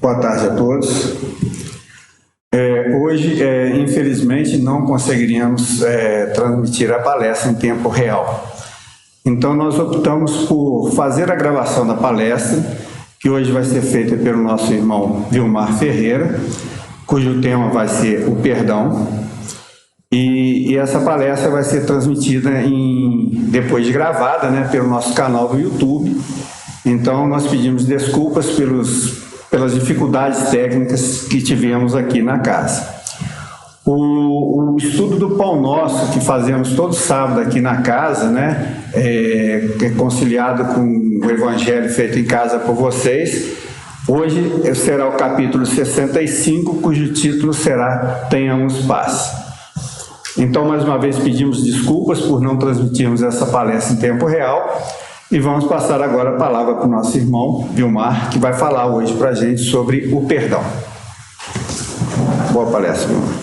Boa tarde a todos. Hoje, infelizmente, não conseguiríamos transmitir a palestra em tempo real. Então, nós optamos por fazer a gravação da palestra, que hoje vai ser feita pelo nosso irmão Vilmar Ferreira, cujo tema vai ser o perdão. E essa palestra vai ser transmitida depois de gravada, pelo nosso canal do YouTube. Então, nós pedimos desculpas pelas dificuldades técnicas que tivemos aqui na casa. O estudo do Pão Nosso, que fazemos todo sábado aqui na casa, é conciliado com o Evangelho feito em casa por vocês. Hoje será o capítulo 65, cujo título será Tenhamos Paz. Então, mais uma vez, pedimos desculpas por não transmitirmos essa palestra em tempo real e vamos passar agora a palavra para o nosso irmão Vilmar, que vai falar hoje para a gente sobre o perdão. Boa palestra, Vilmar.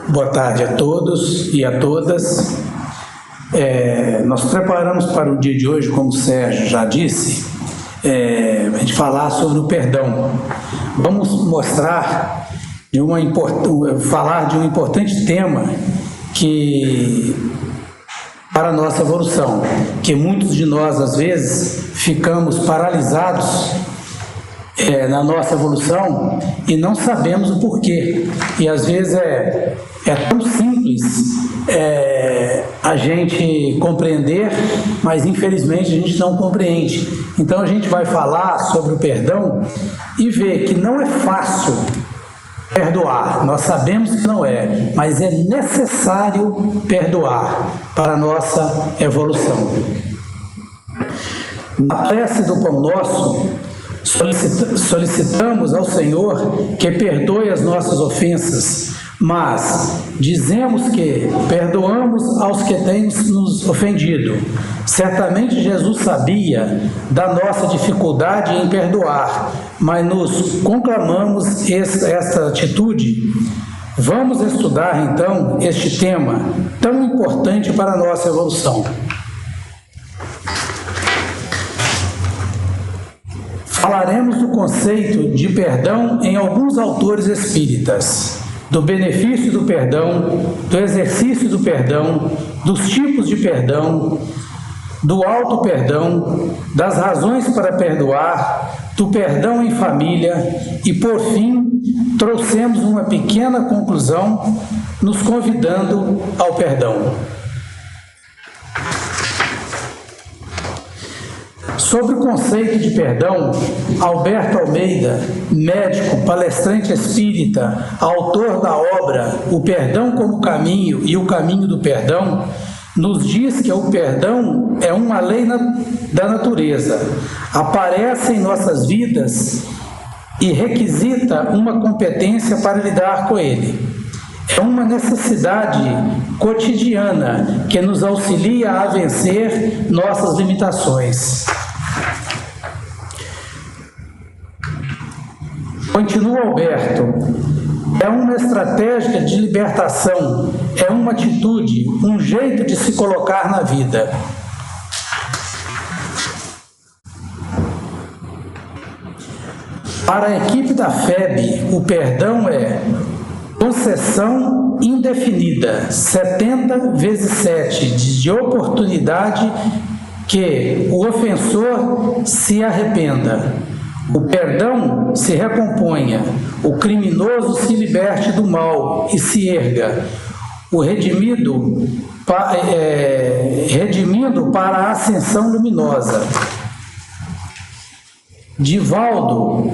Boa tarde a todos e a todas. Nós preparamos para o dia de hoje, como o Sérgio já disse, a gente falar sobre o perdão. Vamos falar de um importante tema para a nossa evolução, que muitos de nós, às vezes, ficamos paralisados na nossa evolução e não sabemos o porquê. E às vezes é tão simples a gente compreender, mas infelizmente a gente não compreende. Então a gente vai falar sobre o perdão e ver que não é fácil perdoar. Nós sabemos que não é, mas é necessário perdoar para a nossa evolução. Na prece do Pão Nosso, solicitamos ao Senhor que perdoe as nossas ofensas, mas dizemos que perdoamos aos que têm nos ofendido. Certamente Jesus sabia da nossa dificuldade em perdoar, mas nos conclamamos esta atitude. Vamos estudar então este tema tão importante para a nossa evolução. Falaremos do conceito de perdão em alguns autores espíritas, do benefício do perdão, do exercício do perdão, dos tipos de perdão, do auto-perdão, das razões para perdoar, do perdão em família e, por fim, trouxemos uma pequena conclusão nos convidando ao perdão. Sobre o conceito de perdão, Alberto Almeida, médico, palestrante espírita, autor da obra O Perdão como Caminho e o Caminho do Perdão, nos diz que o perdão é uma lei da natureza, aparece em nossas vidas e requisita uma competência para lidar com ele. É uma necessidade cotidiana que nos auxilia a vencer nossas limitações. Continua Alberto, é uma estratégia de libertação, é uma atitude, um jeito de se colocar na vida. Para a equipe da FEB, o perdão é concessão indefinida, 70 vezes 7 de oportunidade que o ofensor se arrependa. O perdão se recomponha, o criminoso se liberte do mal e se erga, o redimindo para a ascensão luminosa. Divaldo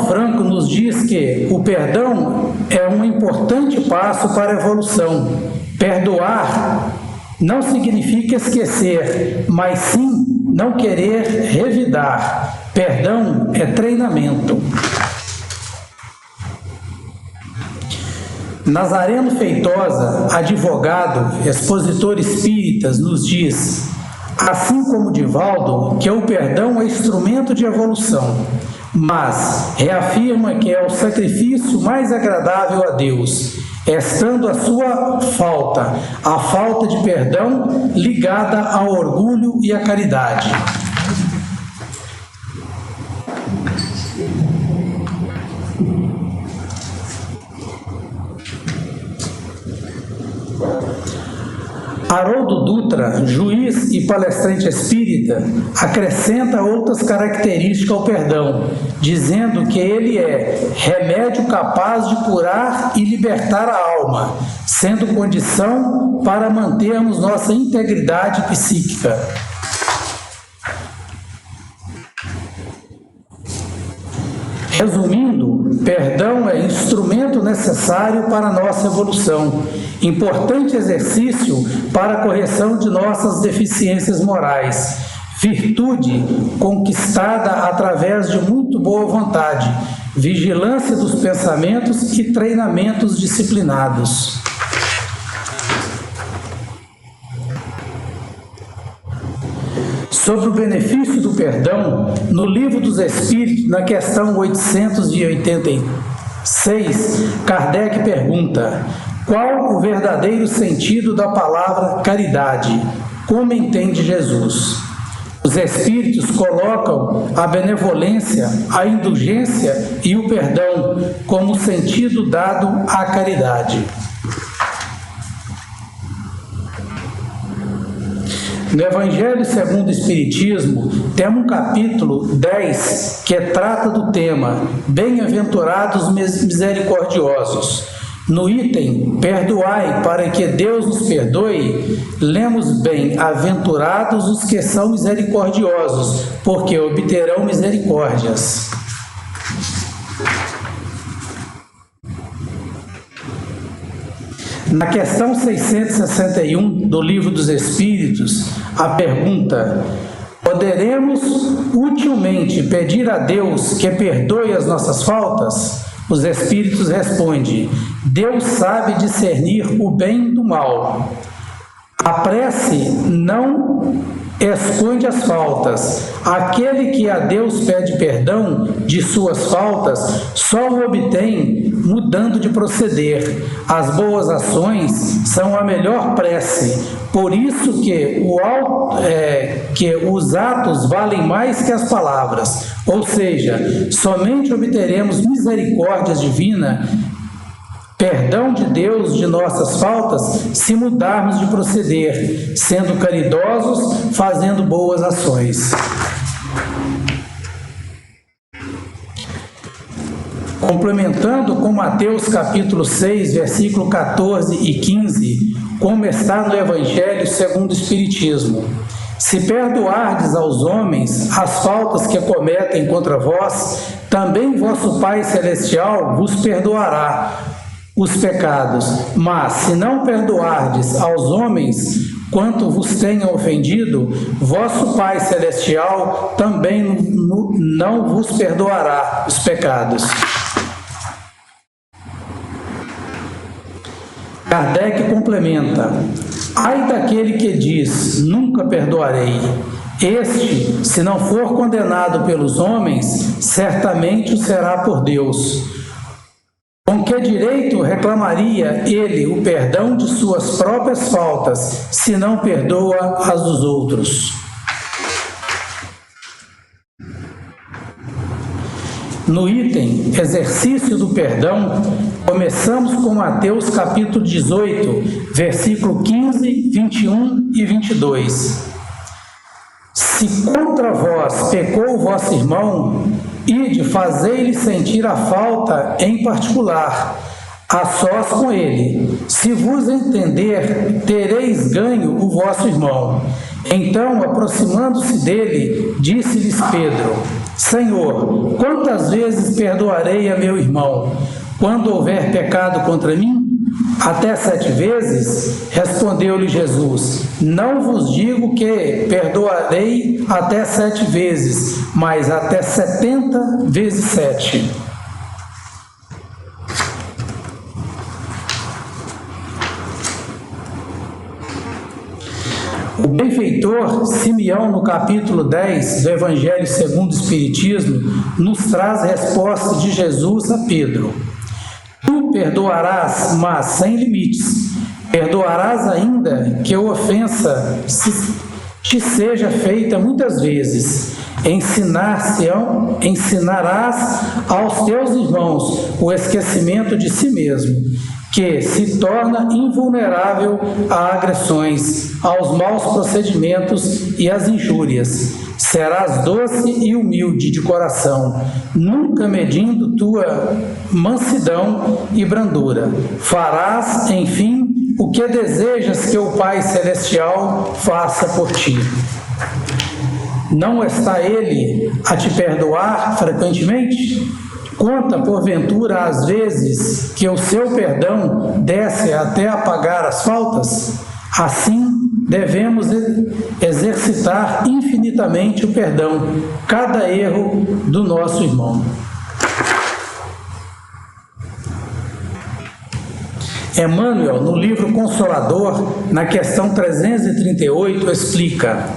Franco nos diz que o perdão é um importante passo para a evolução. Perdoar não significa esquecer, mas sim não querer revidar. Perdão é treinamento. Nazareno Feitosa, advogado, expositor espíritas, nos diz, assim como Divaldo, que o perdão é instrumento de evolução, mas reafirma que é o sacrifício mais agradável a Deus, estando a sua falta, a falta de perdão, ligada ao orgulho e à caridade. Haroldo Dutra, juiz e palestrante espírita, acrescenta outras características ao perdão, dizendo que ele é remédio capaz de curar e libertar a alma, sendo condição para mantermos nossa integridade psíquica. Resumindo, perdão é instrumento necessário para a nossa evolução, importante exercício para a correção de nossas deficiências morais, virtude conquistada através de muito boa vontade, vigilância dos pensamentos e treinamentos disciplinados. Sobre o benefício do perdão, no Livro dos Espíritos, na questão 886, Kardec pergunta: qual o verdadeiro sentido da palavra caridade? Como entende Jesus? Os Espíritos colocam a benevolência, a indulgência e o perdão como sentido dado à caridade. No Evangelho segundo o Espiritismo, temos um capítulo 10 que trata do tema Bem-aventurados misericordiosos. No item Perdoai para que Deus nos perdoe, lemos Bem-aventurados os que são misericordiosos, porque obterão misericórdias. Na questão 661 do Livro dos Espíritos, a pergunta: poderemos utilmente pedir a Deus que perdoe as nossas faltas? Os Espíritos respondem: Deus sabe discernir o bem do mal. A prece não esconde as faltas. Aquele que a Deus pede perdão de suas faltas só o obtém mudando de proceder. As boas ações são a melhor prece. Por isso que os atos valem mais que as palavras. Ou seja, somente obteremos misericórdia divina, perdão de Deus de nossas faltas, se mudarmos de proceder, sendo caridosos, fazendo boas ações. Complementando com Mateus capítulo 6, versículo 14 e 15, como está no Evangelho segundo o Espiritismo: se perdoardes aos homens as faltas que cometem contra vós, também vosso Pai Celestial vos perdoará os pecados. Mas se não perdoardes aos homens quanto vos tenham ofendido, vosso Pai Celestial também não vos perdoará os pecados. Kardec complementa: ai daquele que diz, nunca perdoarei. Este, se não for condenado pelos homens, certamente o será por Deus. Com que direito reclamaria ele o perdão de suas próprias faltas, se não perdoa as dos outros? No item Exercício do Perdão, começamos com Mateus capítulo 18, versículo 15, 21 e 22. Se contra vós pecou o vosso irmão, ide fazei-lhe sentir a falta em particular, a sós com ele. Se vos entender, tereis ganho o vosso irmão. Então, aproximando-se dele, disse-lhes Pedro: Senhor, quantas vezes perdoarei a meu irmão, quando houver pecado contra mim? Até 7 vezes? Respondeu-lhe Jesus: não vos digo que perdoarei até 7 vezes, mas até 70 vezes 7. O benfeitor Simeão, no capítulo 10 do Evangelho segundo o Espiritismo, nos traz a resposta de Jesus a Pedro. Tu perdoarás, mas sem limites. Perdoarás ainda que a ofensa te seja feita muitas vezes. Ensinarás aos teus irmãos o esquecimento de si mesmo, que se torna invulnerável a agressões, aos maus procedimentos e às injúrias. Serás doce e humilde de coração, nunca medindo tua mansidão e brandura. Farás, enfim, o que desejas que o Pai Celestial faça por ti. Não está Ele a te perdoar frequentemente? Conta, porventura, às vezes, que o seu perdão desce até apagar as faltas? Assim, devemos exercitar infinitamente o perdão, cada erro do nosso irmão. Emmanuel, no livro Consolador, na questão 338, explica: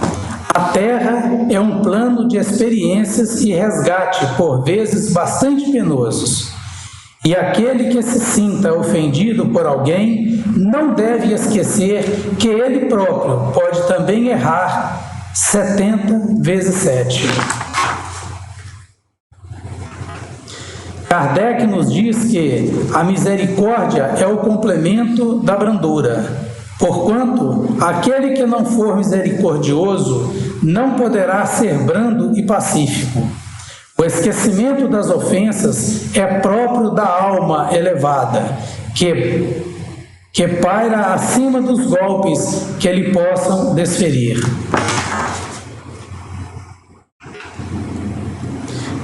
a Terra é um plano de experiências e resgate, por vezes bastante penosos. E aquele que se sinta ofendido por alguém não deve esquecer que ele próprio pode também errar 70 vezes 7. Kardec nos diz que a misericórdia é o complemento da brandura, porquanto aquele que não for misericordioso não poderá ser brando e pacífico. O esquecimento das ofensas é próprio da alma elevada, que paira acima dos golpes que lhe possam desferir.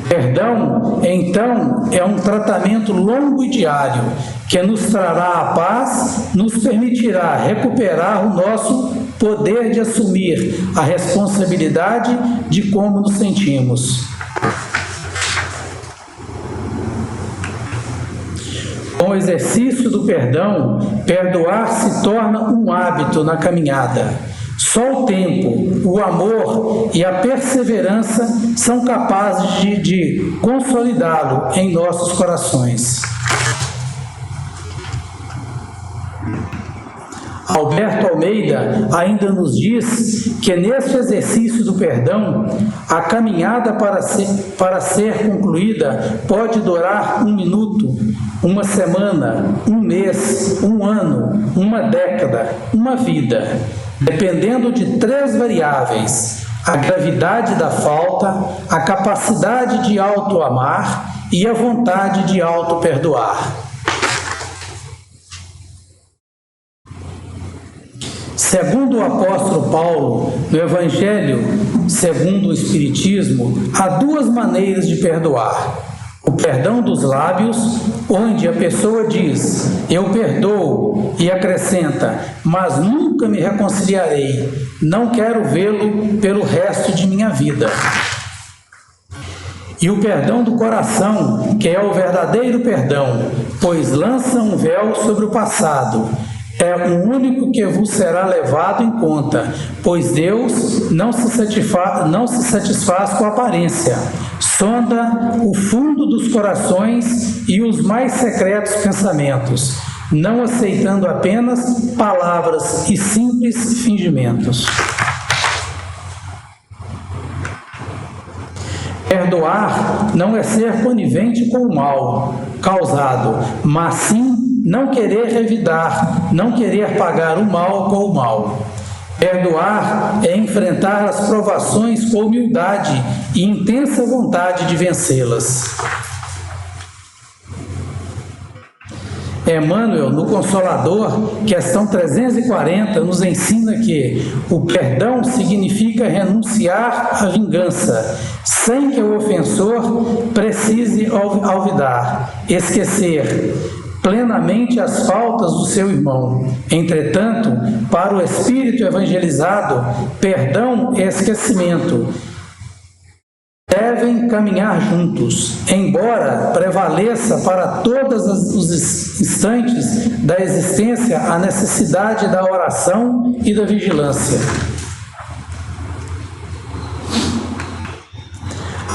Perdão, então, é um tratamento longo e diário, que nos trará a paz, nos permitirá recuperar o nosso poder de assumir a responsabilidade de como nos sentimos. Com o exercício do perdão, perdoar se torna um hábito na caminhada. Só o tempo, o amor e a perseverança são capazes de consolidá-lo em nossos corações. Alberto Almeida ainda nos diz que neste exercício do perdão, a caminhada para ser concluída pode durar 1 minuto, 1 semana, 1 mês, 1 ano, 1 década, 1 vida, dependendo de 3 variáveis: a gravidade da falta, a capacidade de auto-amar e a vontade de auto-perdoar. Segundo o apóstolo Paulo, no Evangelho segundo o Espiritismo, há 2 maneiras de perdoar: o perdão dos lábios, onde a pessoa diz, eu perdoo, e acrescenta, mas nunca me reconciliarei, não quero vê-lo pelo resto de minha vida. E o perdão do coração, que é o verdadeiro perdão, pois lança um véu sobre o passado. É o único que vos será levado em conta, pois Deus não se satisfaz com a aparência. Sonda o fundo dos corações e os mais secretos pensamentos, não aceitando apenas palavras e simples fingimentos. Perdoar não é ser conivente com o mal causado, mas sim não querer revidar, não querer pagar o mal com o mal. Perdoar é enfrentar as provações com humildade e intensa vontade de vencê-las. Emmanuel, no Consolador, questão 340, nos ensina que o perdão significa renunciar à vingança, sem que o ofensor precise olvidar, esquecer plenamente as faltas do seu irmão. Entretanto, para o espírito evangelizado, perdão e esquecimento devem caminhar juntos, embora prevaleça para todos os instantes da existência a necessidade da oração e da vigilância.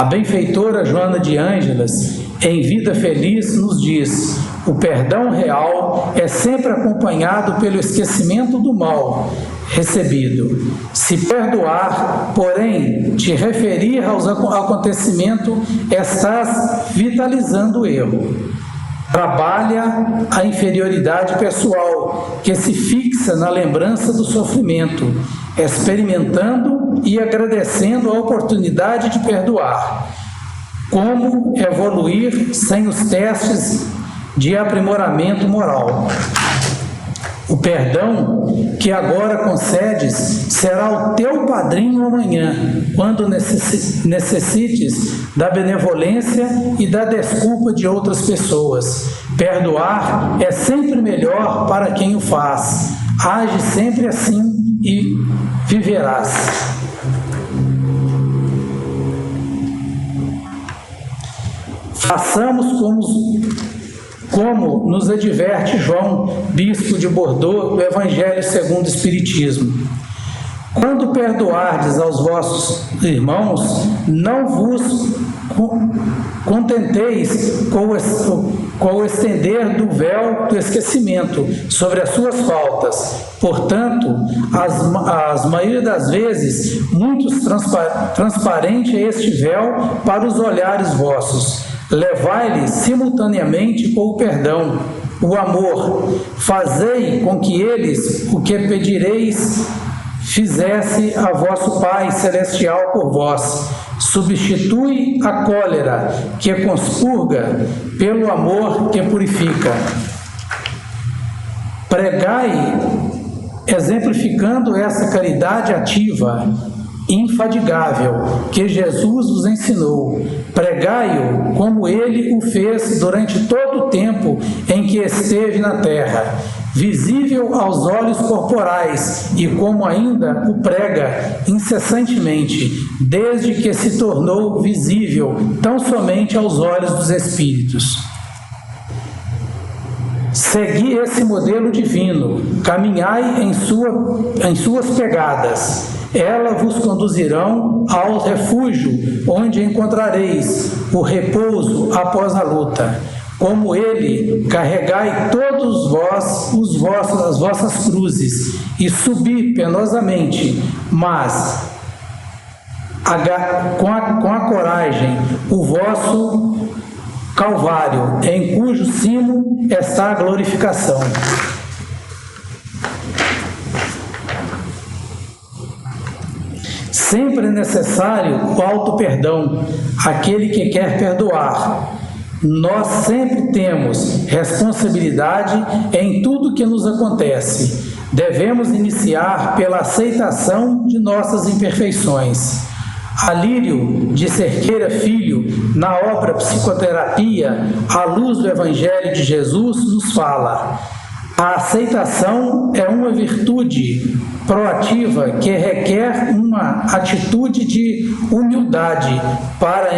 A benfeitora Joana de Ângelas, em Vida Feliz, nos diz: o perdão real é sempre acompanhado pelo esquecimento do mal recebido. Se perdoar, porém, te referir aos acontecimentos, estás vitalizando o erro. Trabalha a inferioridade pessoal, que se fixa na lembrança do sofrimento, experimentando e agradecendo a oportunidade de perdoar. Como evoluir sem os testes de aprimoramento moral? O perdão que agora concedes será o teu padrinho amanhã, quando necessites da benevolência e da desculpa de outras pessoas. Perdoar é sempre melhor para quem o faz. Age sempre assim e viverás. Façamos como nos adverte João, bispo de Bordeaux, do Evangelho segundo o Espiritismo. Quando perdoardes aos vossos irmãos, não vos contenteis com o estender do véu do esquecimento sobre as suas faltas. Portanto, as maioria das vezes, muito transparente é este véu para os olhares vossos. Levai-lhe simultaneamente com o perdão, o amor. Fazei com que eles, o que pedireis, fizesse a vosso Pai Celestial por vós. Substitui a cólera que conspurga pelo amor que purifica. Pregai, exemplificando essa caridade ativa, infadigável, que Jesus os ensinou. Pregai-o como ele o fez durante todo o tempo em que esteve na terra, visível aos olhos corporais, e como ainda o prega incessantemente, desde que se tornou visível tão somente aos olhos dos espíritos. Segui esse modelo divino, caminhai em suas pegadas. Elas vos conduzirão ao refúgio, onde encontrareis o repouso após a luta. Como ele, carregai todos as vossas cruzes e subi penosamente, mas com a coragem, o vosso Calvário, em cujo cimo está a glorificação. Sempre é necessário o auto-perdão, aquele que quer perdoar. Nós sempre temos responsabilidade em tudo que nos acontece. Devemos iniciar pela aceitação de nossas imperfeições. Alírio de Cerqueira Filho, na obra Psicoterapia, à luz do Evangelho de Jesus, nos fala: a aceitação é uma virtude proativa que requer uma atitude de humildade para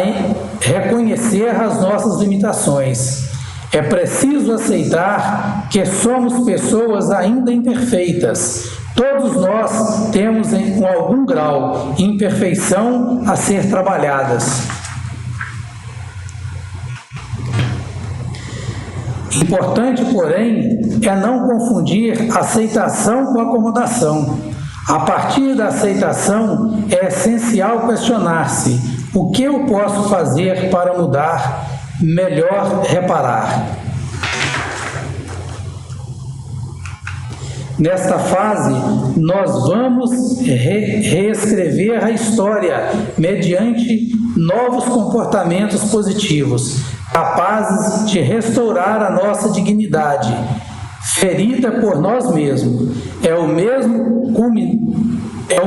reconhecer as nossas limitações. É preciso aceitar que somos pessoas ainda imperfeitas. Todos nós temos, em algum grau, imperfeição a ser trabalhadas. Importante, porém, é não confundir aceitação com acomodação. A partir da aceitação, é essencial questionar-se: o que eu posso fazer para mudar? Melhor reparar. Nesta fase, nós vamos reescrever a história mediante novos comportamentos positivos, capazes de restaurar a nossa dignidade, ferida por nós mesmos. É o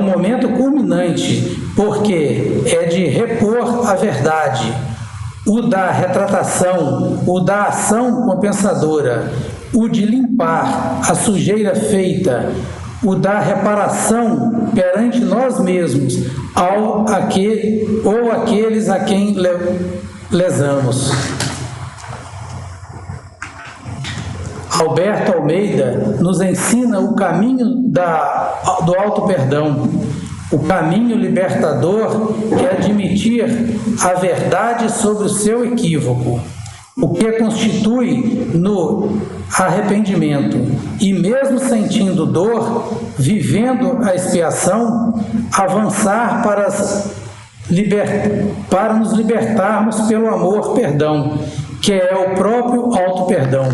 momento culminante, porque é de repor a verdade, o da retratação, o da ação compensadora, o de limpar a sujeira feita, o da reparação perante nós mesmos ou aqueles a quem lesamos. Alberto Almeida nos ensina o caminho do auto-perdão. O caminho libertador é admitir a verdade sobre o seu equívoco, o que constitui no arrependimento, e mesmo sentindo dor, vivendo a expiação, avançar para nos libertarmos pelo amor perdão, que é o próprio auto-perdão.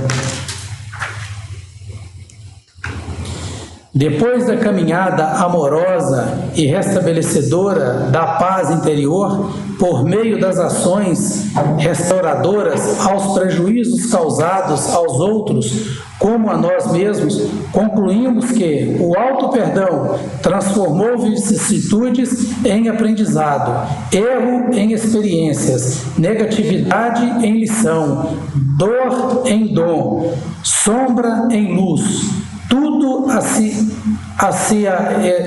Depois da caminhada amorosa e restabelecedora da paz interior, por meio das ações restauradoras aos prejuízos causados aos outros, como a nós mesmos, concluímos que o auto-perdão transformou vicissitudes em aprendizado, erro em experiências, negatividade em lição, dor em dom, sombra em luz, tudo a se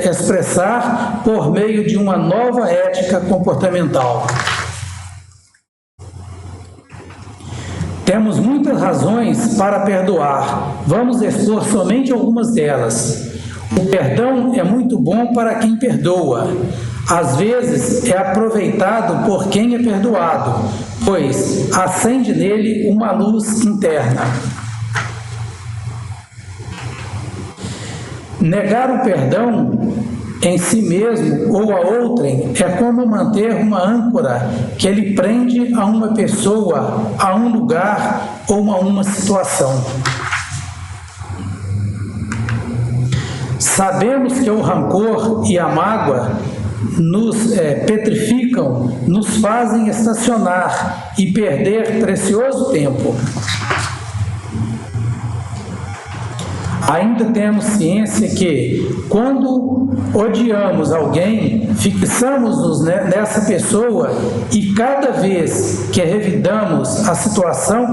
expressar por meio de uma nova ética comportamental. Temos muitas razões para perdoar. Vamos expor somente algumas delas. O perdão é muito bom para quem perdoa. Às vezes é aproveitado por quem é perdoado, pois acende nele uma luz interna. Negar o perdão em si mesmo ou a outrem é como manter uma âncora que ele prende a uma pessoa, a um lugar ou a uma situação. Sabemos que o rancor e a mágoa nos petrificam, nos fazem estacionar e perder precioso tempo. Ainda temos ciência que, quando odiamos alguém, fixamos-nos nessa pessoa e cada vez que revivemos a situação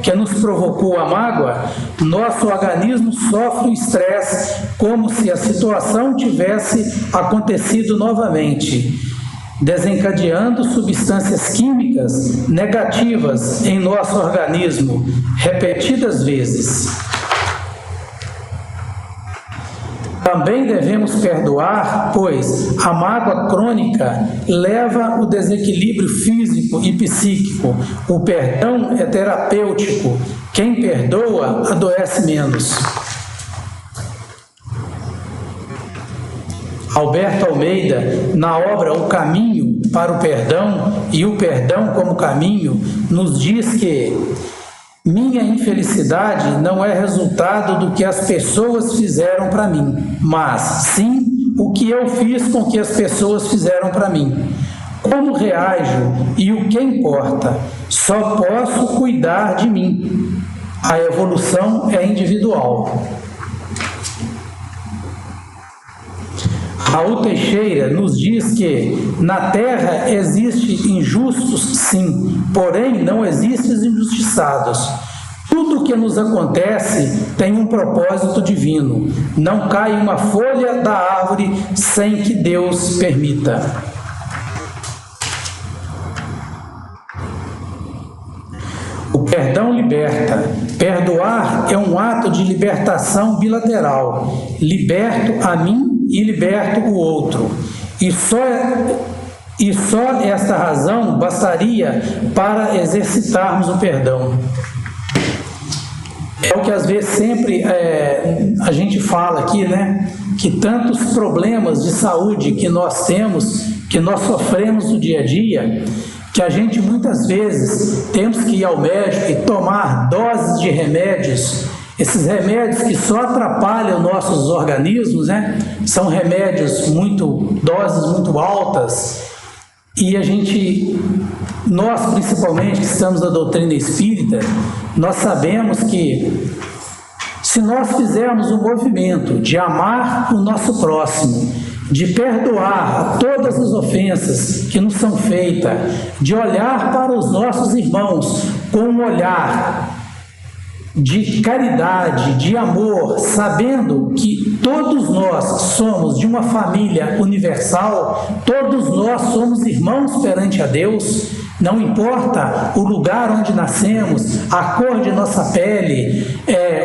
que nos provocou a mágoa, nosso organismo sofre um estresse como se a situação tivesse acontecido novamente, desencadeando substâncias químicas negativas em nosso organismo repetidas vezes. Também devemos perdoar, pois a mágoa crônica leva o desequilíbrio físico e psíquico. O perdão é terapêutico. Quem perdoa adoece menos. Alberto Almeida, na obra O Caminho para o Perdão e o Perdão como Caminho, nos diz que minha infelicidade não é resultado do que as pessoas fizeram para mim, mas sim o que eu fiz com que as pessoas fizeram para mim. Como reajo e o que importa? Só posso cuidar de mim. A evolução é individual. Raul Teixeira nos diz que na Terra existem injustos, sim, porém não existem injustiçados. Tudo o que nos acontece tem um propósito divino. Não cai uma folha da árvore sem que Deus permita. O perdão liberta. Perdoar é um ato de libertação bilateral. Liberto a mim e liberto o outro. E só esta razão bastaria para exercitarmos o perdão. É o que às vezes sempre a gente fala aqui, né? Que tantos problemas de saúde que nós temos, que nós sofremos no dia a dia, que a gente muitas vezes temos que ir ao médico e tomar doses de remédios. Esses remédios que só atrapalham nossos organismos, né? São remédios doses muito altas. E nós principalmente que estamos na doutrina espírita, nós sabemos que se nós fizermos um movimento de amar o nosso próximo, de perdoar todas as ofensas que nos são feitas, de olhar para os nossos irmãos com um olhar de caridade, de amor, sabendo que todos nós somos de uma família universal, todos nós somos irmãos perante a Deus, Não importa o lugar onde nascemos, a cor de nossa pele,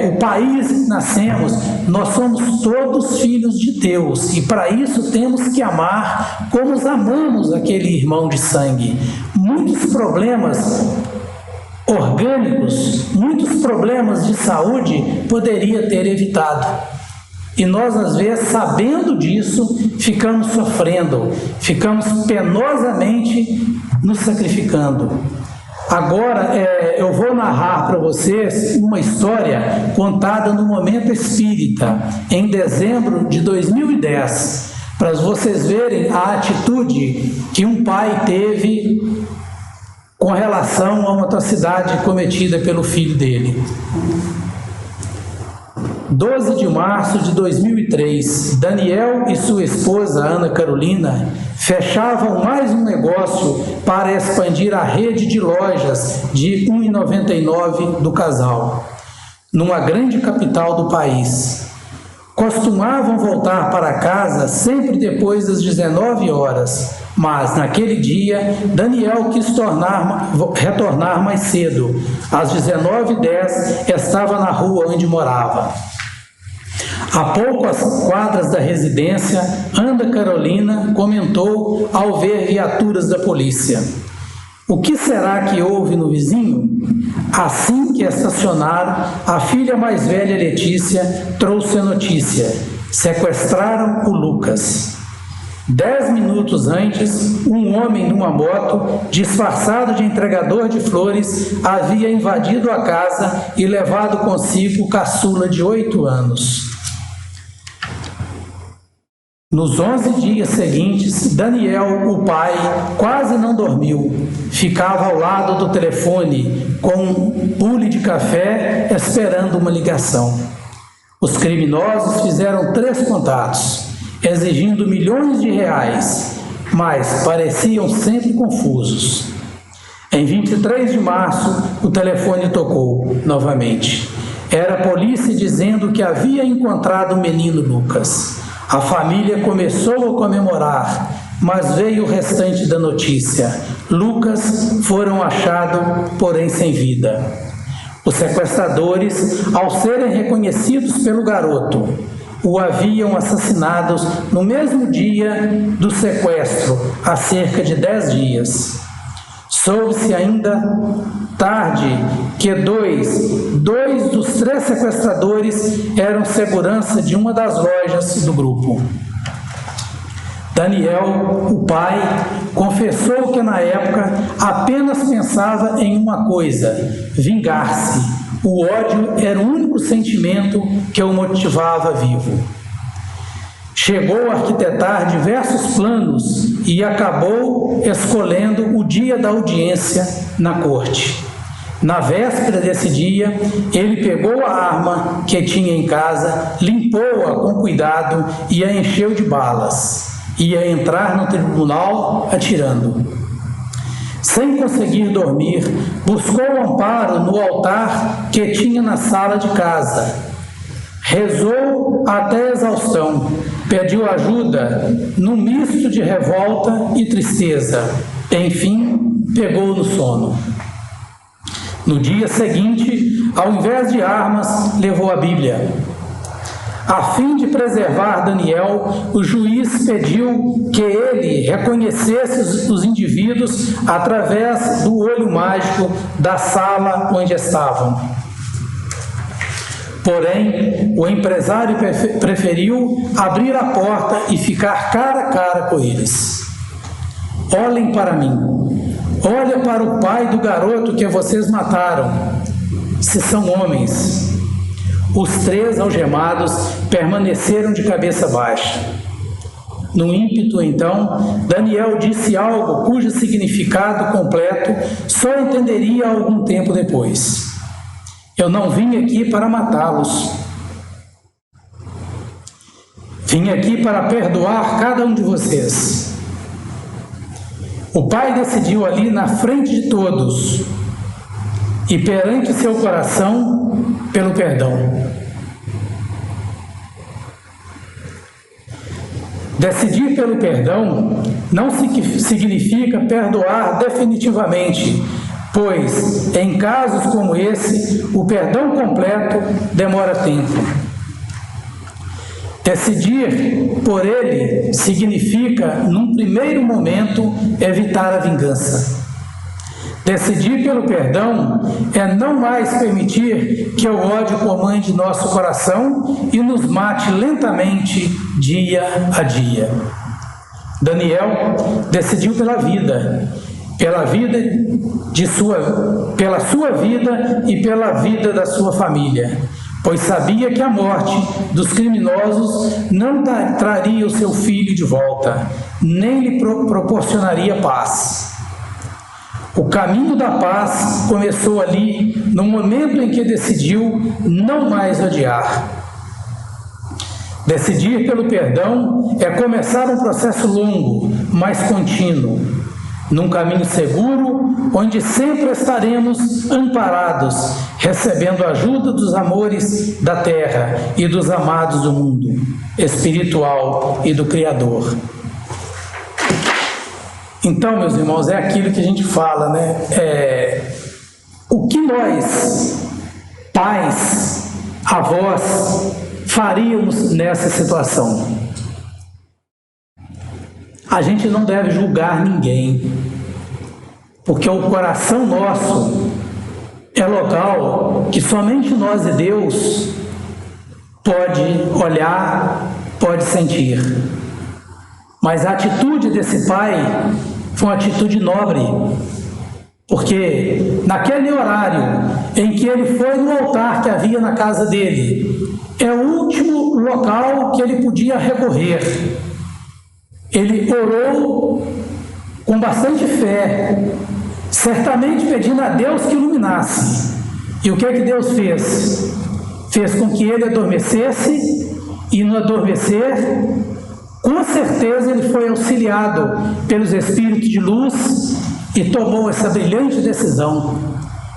o país que nascemos, nós somos todos filhos de Deus e para isso temos que amar como amamos aquele irmão de sangue. Muitos problemas orgânicos, muitos problemas de saúde poderia ter evitado. E nós, às vezes, sabendo disso, ficamos sofrendo, ficamos penosamente nos sacrificando. Agora, eu vou narrar para vocês uma história contada no Momento Espírita, em dezembro de 2010, para vocês verem a atitude que um pai teve com relação a uma atrocidade cometida pelo filho dele. 12 de março de 2003, Daniel e sua esposa, Ana Carolina, fechavam mais um negócio para expandir a rede de lojas de 1,99 do casal, numa grande capital do país. Costumavam voltar para casa sempre depois das 19 horas, mas naquele dia Daniel quis retornar mais cedo. Às 19h10 estava na rua onde morava. A poucas quadras da residência, Ana Carolina comentou ao ver viaturas da polícia: "O que será que houve no vizinho?" Assim que estacionaram, a filha mais velha, Letícia, trouxe a notícia: sequestraram o Lucas. 10 minutos antes, um homem numa moto, disfarçado de entregador de flores, havia invadido a casa e levado consigo o caçula de 8 anos. Nos 11 dias seguintes, Daniel, o pai, quase não dormiu. Ficava ao lado do telefone, com um bule de café, esperando uma ligação. Os criminosos fizeram 3 contatos, exigindo milhões de reais, mas pareciam sempre confusos. Em 23 de março, o telefone tocou novamente. Era a polícia dizendo que havia encontrado o menino Lucas. A família começou a comemorar, mas veio o restante da notícia. Lucas foram achado, porém sem vida. Os sequestradores, ao serem reconhecidos pelo garoto, o haviam assassinado no mesmo dia do sequestro, há cerca de 10 dias. Soube-se ainda tarde que dois dos 3 sequestradores eram segurança de uma das lojas do grupo. Daniel, o pai, confessou que na época apenas pensava em uma coisa: vingar-se. O ódio era o único sentimento que o motivava vivo. Chegou a arquitetar diversos planos e acabou escolhendo o dia da audiência na corte. Na véspera desse dia, ele pegou a arma que tinha em casa, limpou-a com cuidado e a encheu de balas. Ia entrar no tribunal atirando. Sem conseguir dormir, buscou amparo no altar que tinha na sala de casa. Rezou até exaustão, pediu ajuda num misto de revolta e tristeza. Enfim, pegou no sono. No dia seguinte, ao invés de armas, levou a Bíblia. A fim de preservar Daniel, o juiz pediu que ele reconhecesse os indivíduos através do olho mágico da sala onde estavam. Porém, o empresário preferiu abrir a porta e ficar cara a cara com eles. Olhem para mim. Olha para o pai do garoto que vocês mataram. Se são homens. Os 3 algemados permaneceram de cabeça baixa. No ímpeto, então, Daniel disse algo cujo significado completo só entenderia algum tempo depois. Eu não vim aqui para matá-los. Vim aqui para perdoar cada um de vocês. O pai decidiu ali na frente de todos e perante seu coração pelo perdão. Decidir pelo perdão não significa perdoar definitivamente, pois, em casos como esse, o perdão completo demora tempo. Decidir por ele significa, num primeiro momento, evitar a vingança. Decidir pelo perdão é não mais permitir que o ódio comande nosso coração e nos mate lentamente, dia a dia. Daniel decidiu pela sua vida e pela vida da sua família, pois sabia que a morte dos criminosos não traria o seu filho de volta, nem lhe proporcionaria paz. O caminho da paz começou ali, no momento em que decidiu não mais odiar. Decidir pelo perdão é começar um processo longo, mas contínuo, num caminho seguro, onde sempre estaremos amparados, recebendo a ajuda dos amores da terra e dos amados do mundo espiritual e do Criador. Então, meus irmãos, é aquilo que a gente fala, né? O que nós, pais, avós, faríamos nessa situação? A gente não deve julgar ninguém, porque o coração nosso é local que somente nós e Deus pode olhar, pode sentir. Mas a atitude desse pai foi uma atitude nobre, porque naquele horário em que ele foi no altar que havia na casa dele, é o último local que ele podia recorrer. Ele orou com bastante fé, certamente pedindo a Deus que iluminasse. E o que é que Deus fez? Fez com que ele adormecesse, e no adormecer, com certeza ele foi auxiliado pelos espíritos de luz e tomou essa brilhante decisão,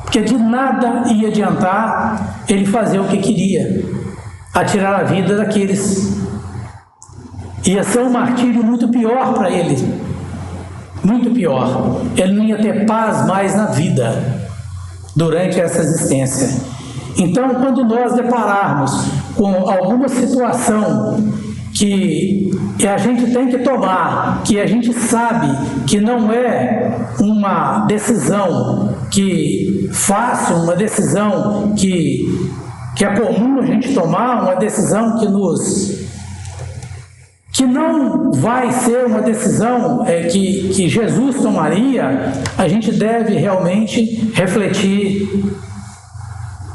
porque de nada ia adiantar ele fazer o que queria, atirar a vida daqueles. Ia ser um martírio muito pior para ele, muito pior. Ele não ia ter paz mais na vida durante essa existência. Então, quando nós depararmos com alguma situação que a gente tem que tomar, que a gente sabe que não é uma decisão que fácil, uma decisão que é comum a gente tomar, uma decisão que não vai ser uma decisão que Jesus tomaria, a gente deve realmente refletir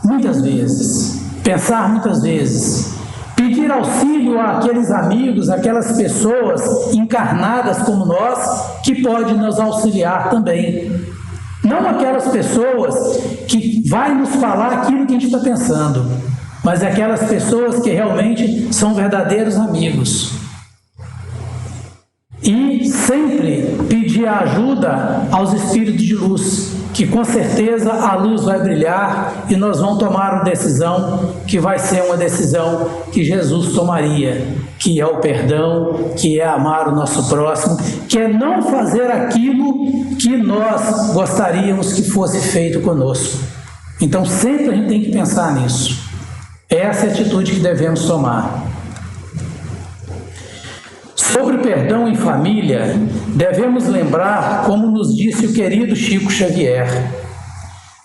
muitas vezes, pensar muitas vezes, pedir auxílio àqueles amigos, aquelas pessoas encarnadas como nós, que podem nos auxiliar também. Não aquelas pessoas que vai nos falar aquilo que a gente está pensando, mas aquelas pessoas que realmente são verdadeiros amigos. E sempre pedir ajuda aos espíritos de luz, que com certeza a luz vai brilhar e nós vamos tomar uma decisão que vai ser uma decisão que Jesus tomaria, que é o perdão, que é amar o nosso próximo, que é não fazer aquilo que nós gostaríamos que fosse feito conosco. Então sempre a gente tem que pensar nisso. Essa é a atitude que devemos tomar. Sobre o perdão em família, devemos lembrar como nos disse o querido Chico Xavier.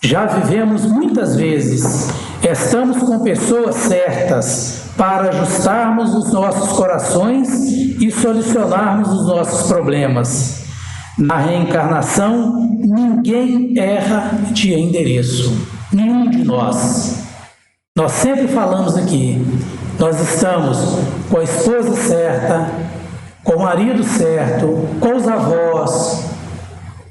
Já vivemos muitas vezes, estamos com pessoas certas para ajustarmos os nossos corações e solucionarmos os nossos problemas. Na reencarnação, ninguém erra de endereço, nenhum de nós. Nós sempre falamos aqui, nós estamos com a esposa certa, com o marido certo, com os avós,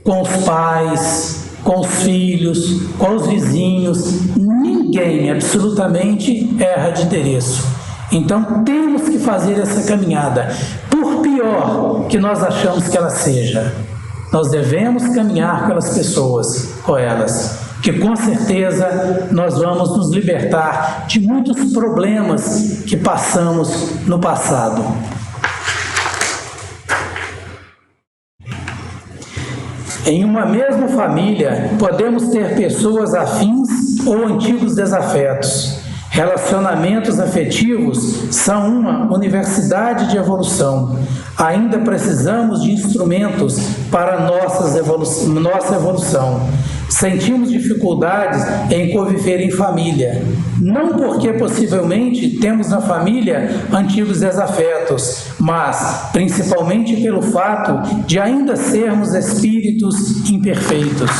com os pais, com os filhos, com os vizinhos. Ninguém absolutamente erra de endereço. Então temos que fazer essa caminhada, por pior que nós achamos que ela seja. Nós devemos caminhar pelas pessoas, com elas, que com certeza nós vamos nos libertar de muitos problemas que passamos no passado. Em uma mesma família, podemos ter pessoas afins ou antigos desafetos. Relacionamentos afetivos são uma universidade de evolução. Ainda precisamos de instrumentos para nossa evolução. Sentimos dificuldades em conviver em família, não porque possivelmente temos na família antigos desafetos, mas principalmente pelo fato de ainda sermos espíritos imperfeitos.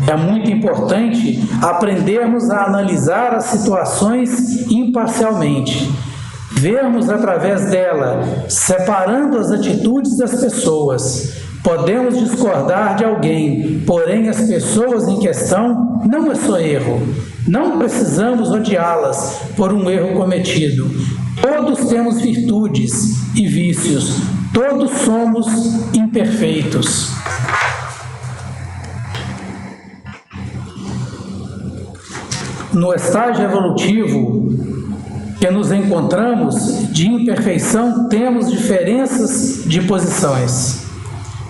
É muito importante aprendermos a analisar as situações imparcialmente, vermos através dela, separando as atitudes das pessoas. Podemos discordar de alguém, porém as pessoas em questão não é só erro. Não precisamos odiá-las por um erro cometido. Todos temos virtudes e vícios. Todos somos imperfeitos. No estágio evolutivo que nos encontramos de imperfeição, temos diferenças de posições.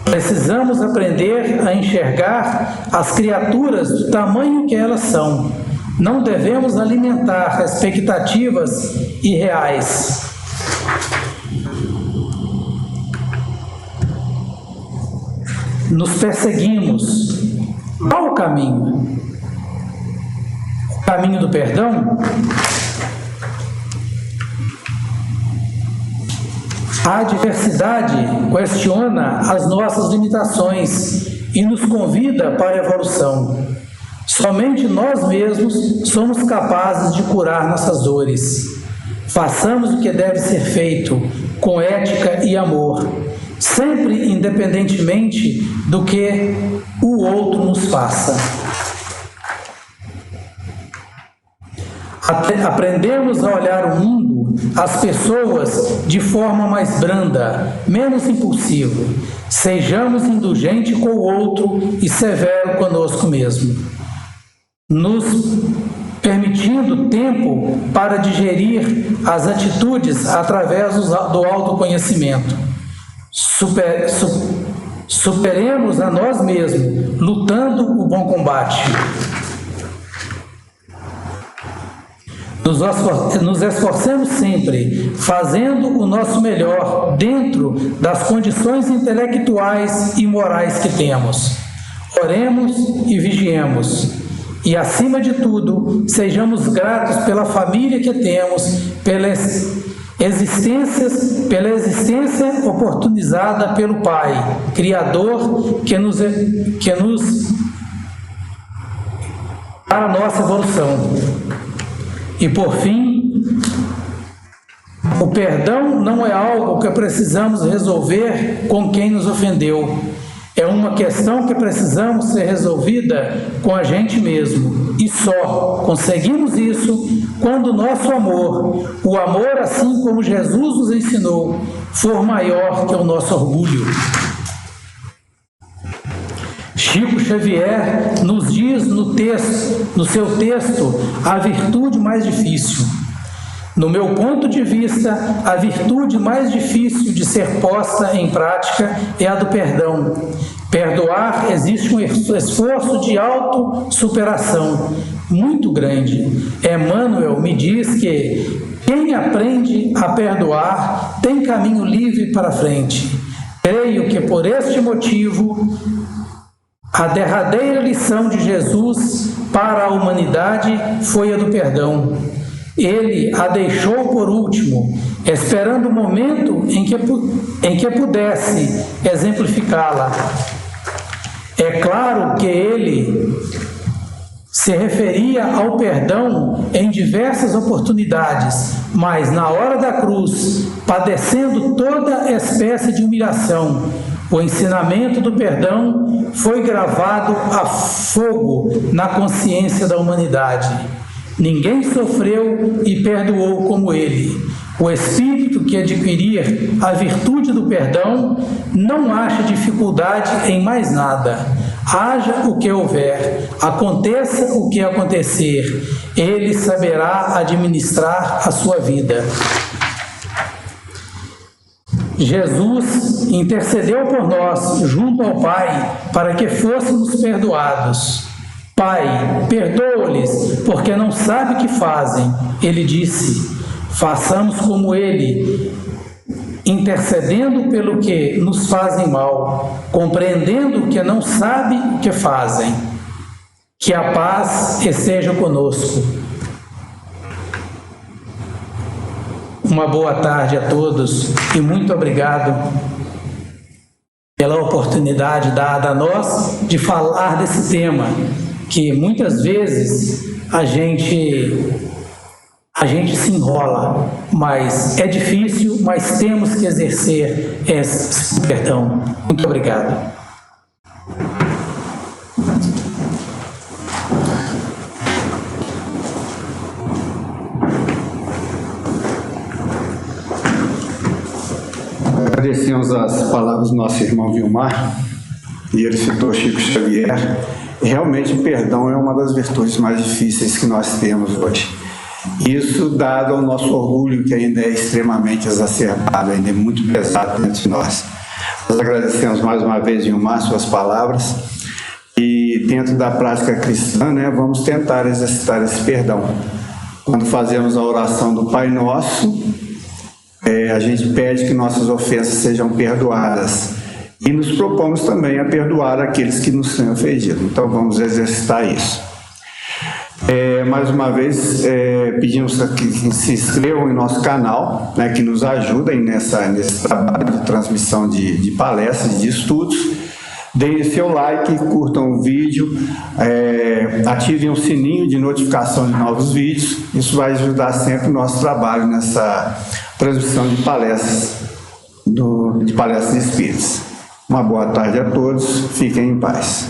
Precisamos aprender a enxergar as criaturas do tamanho que elas são. Não devemos alimentar expectativas irreais. Nos perseguimos. Qual o caminho? O caminho do perdão? A adversidade questiona as nossas limitações e nos convida para a evolução. Somente nós mesmos somos capazes de curar nossas dores. Façamos o que deve ser feito, com ética e amor, sempre independentemente do que o outro nos faça. Aprendemos a olhar o mundo, as pessoas, de forma mais branda, menos impulsiva. Sejamos indulgentes com o outro e severos conosco mesmo, nos permitindo tempo para digerir as atitudes através do autoconhecimento. Superemos a nós mesmos, lutando o bom combate. Nos esforcemos sempre, fazendo o nosso melhor dentro das condições intelectuais e morais que temos. Oremos e vigiemos. E, acima de tudo, sejamos gratos pela família que temos, pela existência oportunizada pelo Pai, Criador, que nos para a nossa evolução. E, por fim, o perdão não é algo que precisamos resolver com quem nos ofendeu. É uma questão que precisamos ser resolvida com a gente mesmo. E só conseguimos isso quando o nosso amor, o amor assim como Jesus nos ensinou, for maior que o nosso orgulho. Chico Xavier nos diz no seu texto, a virtude mais difícil. No meu ponto de vista, a virtude mais difícil de ser posta em prática é a do perdão. Perdoar existe um esforço de autossuperação muito grande. Emmanuel me diz que quem aprende a perdoar tem caminho livre para frente. Creio que por este motivo, a derradeira lição de Jesus para a humanidade foi a do perdão. Ele a deixou por último, esperando o momento em que pudesse exemplificá-la. É claro que ele se referia ao perdão em diversas oportunidades, mas na hora da cruz, padecendo toda espécie de humilhação, o ensinamento do perdão foi gravado a fogo na consciência da humanidade. Ninguém sofreu e perdoou como ele. O espírito que adquirir a virtude do perdão não acha dificuldade em mais nada. Haja o que houver, aconteça o que acontecer, ele saberá administrar a sua vida. Jesus intercedeu por nós junto ao Pai para que fôssemos perdoados. Pai, perdoa-lhes, porque não sabem o que fazem. Ele disse, façamos como Ele, intercedendo pelo que nos fazem mal, compreendendo que não sabem o que fazem. Que a paz esteja conosco. Uma boa tarde a todos e muito obrigado pela oportunidade dada a nós de falar desse tema, que muitas vezes a gente se enrola, mas é difícil, mas temos que exercer esse perdão. Muito obrigado. Agradecemos as palavras do nosso irmão Vilmar, e ele citou Chico Xavier. Realmente o perdão é uma das virtudes mais difíceis que nós temos hoje. Isso dado ao nosso orgulho, que ainda é extremamente exacerbado, ainda é muito pesado dentro de nós. Nós agradecemos mais uma vez, Vilmar, suas palavras, e dentro da prática cristã, vamos tentar exercitar esse perdão. Quando fazemos a oração do Pai Nosso, a gente pede que nossas ofensas sejam perdoadas e nos propomos também a perdoar aqueles que nos têm ofendido. Então vamos exercitar isso. Mais uma vez, pedimos que se inscrevam em nosso canal, que nos ajudem nesse trabalho de transmissão de palestras, de estudos. Deem seu like, curtam o vídeo, ativem o sininho de notificação de novos vídeos. Isso vai ajudar sempre o nosso trabalho nessa transmissão de palestras, de espíritos. Uma boa tarde a todos, fiquem em paz.